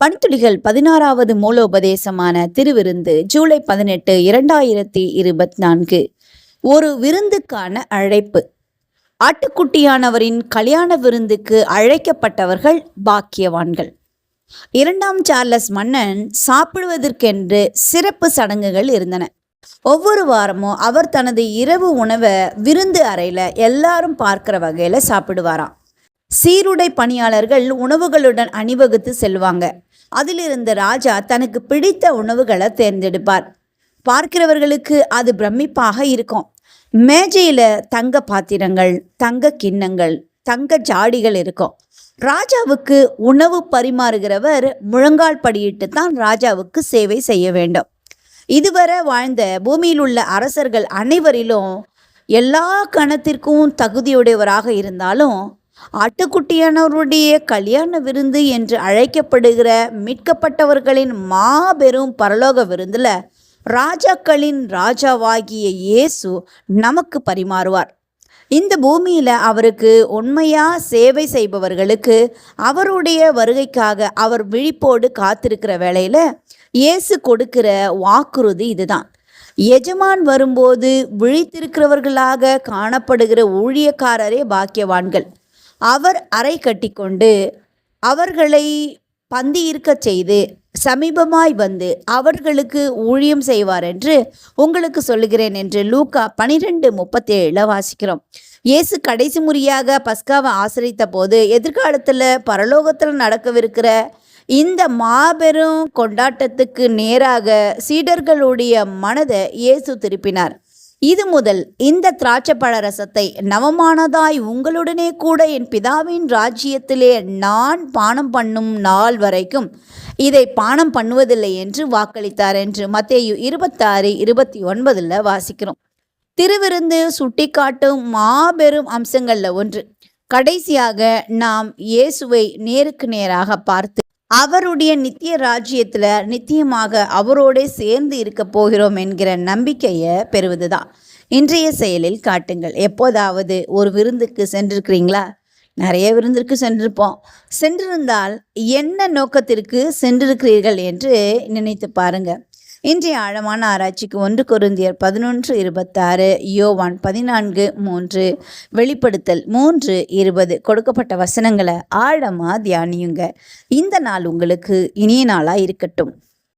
பணித்துளிகள் 16வது மூலோபதேசமான திருவிருந்து ஜூலை 18, 2024. ஒரு விருந்துக்கான அழைப்பு. ஆட்டுக்குட்டியானவரின் கல்யாண விருந்துக்கு அழைக்கப்பட்டவர்கள் பாக்கியவான்கள். 2ஆம் சார்லஸ் மன்னன் சாப்பிடுவதற்கென்று சிறப்பு சடங்குகள் இருந்தன. ஒவ்வொரு வாரமும் அவர் தனது இரவு உணவை விருந்து அறையில எல்லாரும் பார்க்கிற வகையில சாப்பிடுவாராம். சீருடை பணியாளர்கள் உணவுகளுடன் அணிவகுத்து செல்வாங்க. அதிலிருந்து ராஜா தனக்கு பிடித்த உணவுகளை தேர்ந்தெடுப்பார். பார்க்கிறவர்களுக்கு அது பிரமிப்பாக இருக்கும். மேஜையில தங்க பாத்திரங்கள், தங்க கிண்ணங்கள், தங்க ஜாடிகள் இருக்கும். ராஜாவுக்கு உணவு பரிமாறுகிறவர் முழங்கால் படியிட்டு தான் ராஜாவுக்கு சேவை செய்ய வேண்டும். இதுவரை வாழ்ந்த பூமியில் உள்ள அரசர்கள் அனைவரிலும் எல்லா கணத்திற்கும் தகுதியுடையவராக இருந்தாலும் ஆட்டுக்குட்டியானவருடைய கல்யாண விருந்து என்று அழைக்கப்படுகிற மீட்கப்பட்டவர்களின் மாபெரும் பரலோக விருந்துல ராஜாக்களின் ராஜாவாகிய இயேசு நமக்கு பரிமாறுவார். இந்த பூமியில அவருக்கு உண்மையா சேவை செய்பவர்களுக்கு அவருடைய வருகைக்காக அவர் விழிப்போடு காத்திருக்கிற வேளையில இயேசு கொடுக்கிற வாக்குறுதி இதுதான். எஜமான் வரும்போது விழித்திருக்கிறவர்களாக காணப்படுகிற ஊழியக்காரரே பாக்கியவான்கள். அவர் அறை கட்டிக்கொண்டு அவர்களை பந்தி இருக்கச் செய்து சமீபமாய் வந்து அவர்களுக்கு ஊழியம் செய்வார் என்று உங்களுக்கு சொல்லுகிறேன் என்று லூக்கா 12:37 வாசிக்கிறோம். இயேசு கடைசி முறையாக பஸ்காவை ஆசரித்த போது எதிர்காலத்தில் பரலோகத்தில் நடக்கவிருக்கிற இந்த மாபெரும் கொண்டாட்டத்துக்கு நேராக சீடர்களுடைய மனதை இயேசு திருப்பினார். இது முதல் இந்த திராட்சைப்பழ ரசத்தை நவமானதாய் உங்களுடனே கூட என் பிதாவின் ராஜ்யத்திலே நான் பானம் பண்ணும் நாள் வரைக்கும் இதை பானம் பண்ணுவதில்லை என்று வாக்களித்தார் என்று மத்தேயு 26:29 வாசிக்கிறோம். திருவிருந்து சுட்டிக்காட்டும் மாபெரும் அம்சங்கள்ல ஒன்று. கடைசியாக நாம் இயேசுவை நேருக்கு நேராக பார்த்து அவருடைய நித்திய ராஜ்யத்தில் நித்தியமாக அவரோட சேர்ந்து இருக்க போகிறோம் என்கிற நம்பிக்கையை பெறுவதுதான். இன்றைய செயலில் காட்டுங்கள். எப்போதாவது ஒரு விருந்துக்கு சென்றிருக்கிறீங்களா? நிறைய விருந்திற்கு சென்றிருப்போம். சென்றிருந்தால் என்ன நோக்கத்திற்கு சென்றிருக்கிறீர்கள் என்று நினைத்து பாருங்க. இன்றைய ஆழமான ஆராய்ச்சிக்கு 1 கொரிந்தியர் 11:26, யோவான் 14:3, வெளிப்படுத்தல் 3:20 கொடுக்கப்பட்ட வசனங்களை ஆழமாக தியானியுங்க. இந்த நாள் உங்களுக்கு இனிய நாளாக இருக்கட்டும்.